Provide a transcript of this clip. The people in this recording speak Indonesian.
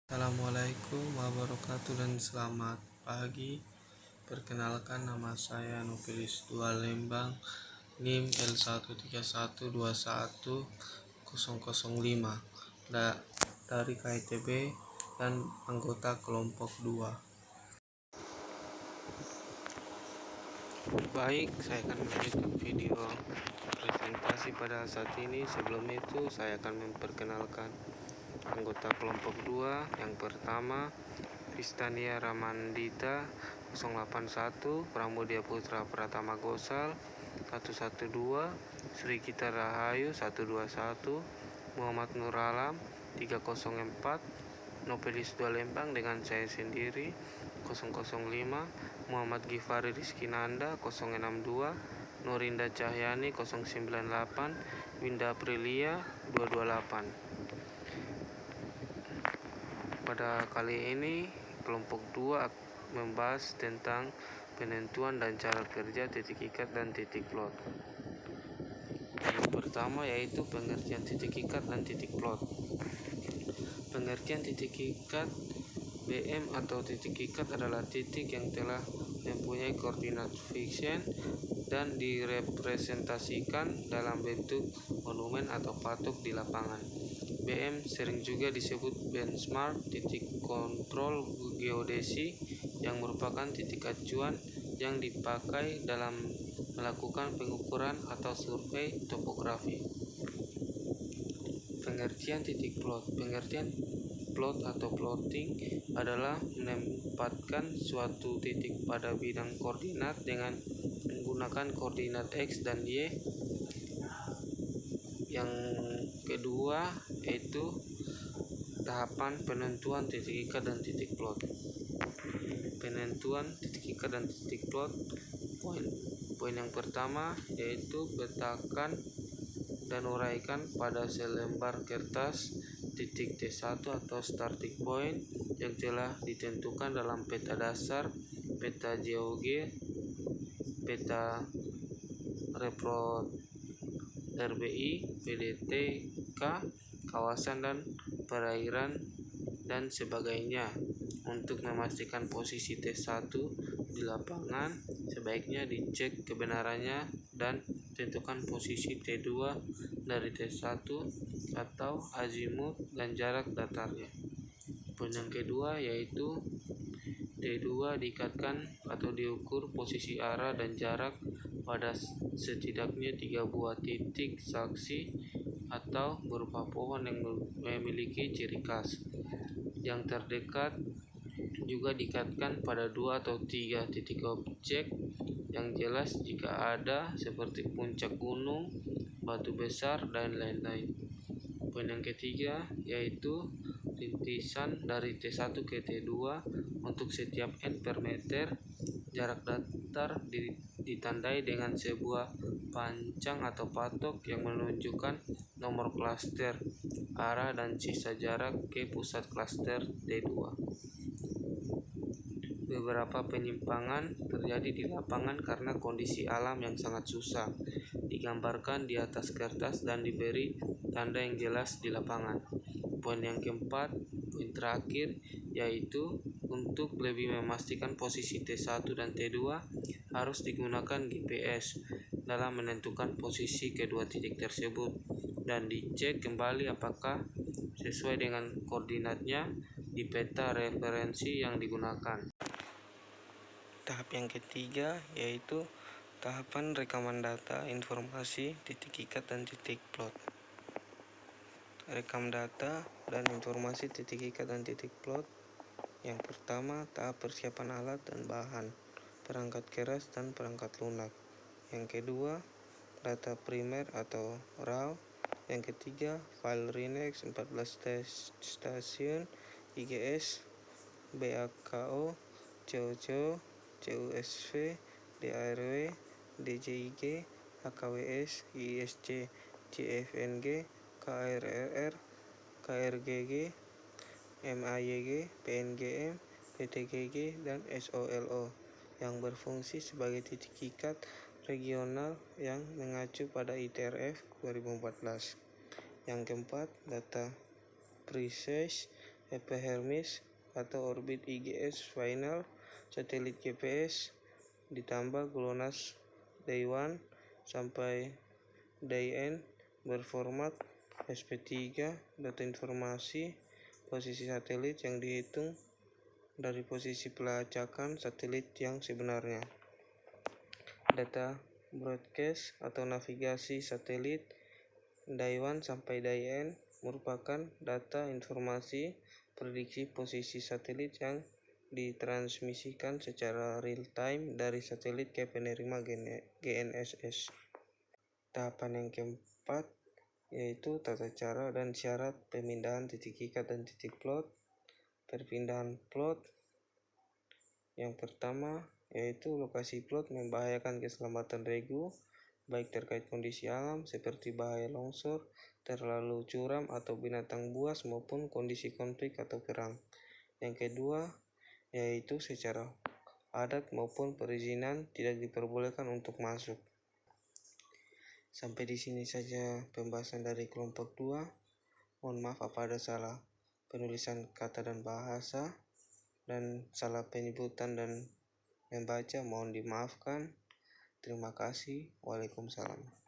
Assalamualaikum warahmatullahi wabarakatuh dan selamat pagi. Perkenalkan, nama saya Novelis 2 Lembang, NIM L13121005 dari KITB dan anggota kelompok 2. Baik, saya akan melanjutkan video presentasi pada saat ini. Sebelum itu saya akan memperkenalkan anggota kelompok 2. Yang pertama, Kristania Ramandita 081, Pramudia Putra Pratama Gosal 112, Sri Gita Rahayu 121, Muhammad Nur Alam 304, Novelis 2 Lembang dengan saya sendiri 005, Muhammad Gifari Rizky Nanda 062, Nurinda Cahyani 098, Winda Aprilia 228. Pada kali ini kelompok 2 membahas tentang penentuan dan cara kerja titik ikat dan titik plot. Yang pertama yaitu pengertian titik ikat dan titik plot. Pengertian titik ikat BM atau titik ikat adalah titik yang telah mempunyai koordinat fixen dan direpresentasikan dalam bentuk monumen atau patok di lapangan. BM sering juga disebut benchmark, titik kontrol geodesi, yang merupakan titik acuan yang dipakai dalam melakukan pengukuran atau survei topografi. Pengertian titik plot. Pengertian plot atau plotting adalah menempatkan suatu titik pada bidang koordinat dengan menggunakan koordinat X dan Y. Yang kedua yaitu tahapan penentuan titik ikat dan titik plot. Penentuan titik ikat dan titik plot. Poin yang pertama yaitu petakan dan uraikan pada selembar kertas titik T1 atau starting point yang telah ditentukan dalam peta dasar, peta GeoG, peta Reprot RBI, PDTK, kawasan dan perairan dan sebagainya. Untuk memastikan posisi T1 di lapangan, sebaiknya dicek kebenarannya dan tentukan posisi T2 dari T1 atau azimut dan jarak datarnya. Poin yang kedua yaitu T2 diikatkan atau diukur posisi arah dan jarak pada setidaknya 3 buah titik saksi atau berupa pohon yang memiliki ciri khas. Yang terdekat juga diikatkan pada 2 atau 3 titik objek yang jelas jika ada, seperti puncak gunung, batu besar, dan lain-lain. Poin yang ketiga yaitu rintisan dari T1 ke T2 untuk setiap n per meter. Jarak datar ditandai dengan sebuah pancang atau patok yang menunjukkan nomor klaster, arah, dan sisa jarak ke pusat klaster T2. Beberapa penyimpangan terjadi di lapangan karena kondisi alam yang sangat susah, digambarkan di atas kertas dan diberi tanda yang jelas di lapangan. Poin yang keempat, poin terakhir, yaitu untuk lebih memastikan posisi T1 dan T2 harus digunakan GPS dalam menentukan posisi kedua titik tersebut dan dicek kembali apakah sesuai dengan koordinatnya di peta referensi yang digunakan. Tahap yang ketiga yaitu tahapan rekaman data informasi titik ikat dan titik plot. Rekam data dan informasi titik ikat dan titik plot. Yang pertama, tahap persiapan alat dan bahan, perangkat keras dan perangkat lunak. Yang kedua, data primer atau RAW. Yang ketiga, file RINEX 14 stasiun, IGS, BAKO, CO, CUSV, DARW, DJIG, HKWS, ISC, CFNG, KRRR, KRGG, MAYG, PNGM, PTGG, dan SOLO yang berfungsi sebagai titik ikat regional yang mengacu pada ITRF 2014. Yang keempat, data precise Hermes atau orbit IGS final, satelit GPS, ditambah GLONASS Day 1 sampai Day N berformat SP3, data informasi posisi satelit yang dihitung dari posisi pelacakan satelit yang sebenarnya. Data broadcast atau navigasi satelit Day 1 sampai Day N merupakan data informasi prediksi posisi satelit yang ditransmisikan secara real time dari satelit ke penerima GNSS. Tahapan yang keempat yaitu tata cara dan syarat pemindahan titik ikat dan titik plot. Perpindahan plot yang pertama yaitu lokasi plot membahayakan keselamatan regu, baik terkait kondisi alam seperti bahaya longsor, terlalu curam atau binatang buas maupun kondisi konflik atau perang. Yang kedua yaitu secara adat maupun perizinan tidak diperbolehkan untuk masuk. Sampai di sini saja pembahasan dari kelompok 2. Mohon maaf apa ada salah penulisan kata dan bahasa dan salah penyebutan dan membaca, mohon dimaafkan. Terima kasih. Waalaikumsalam.